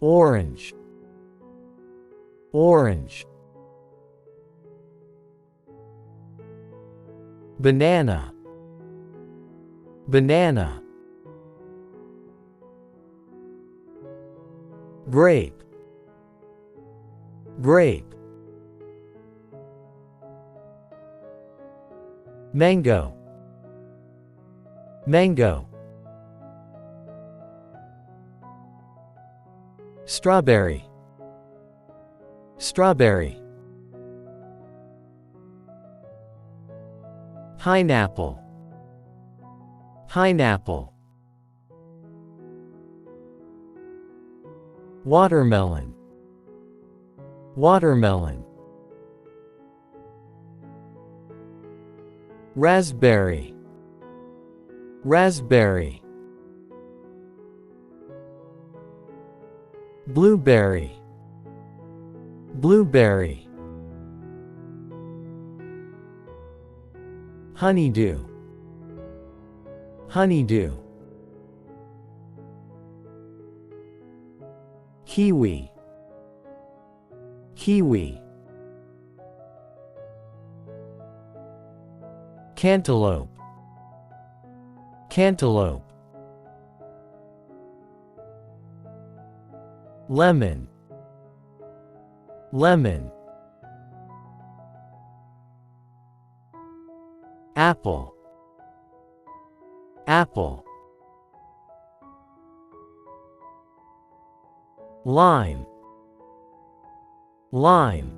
orange, orange. Banana, banana. Grape, grape. Mango, mango. Strawberry, strawberry. Pineapple, pineapple. Watermelon, watermelon. Raspberry, raspberry. Blueberry, blueberry. Honeydew, honeydew. Kiwi, kiwi. Cantaloupe, cantaloupe. Lemon, lemon. Apple, apple. Lime, lime.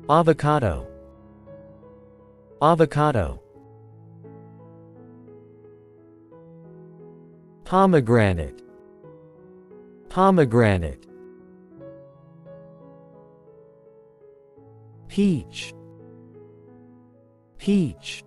Avocado, avocado. Pomegranate, pomegranate. Peach, peach.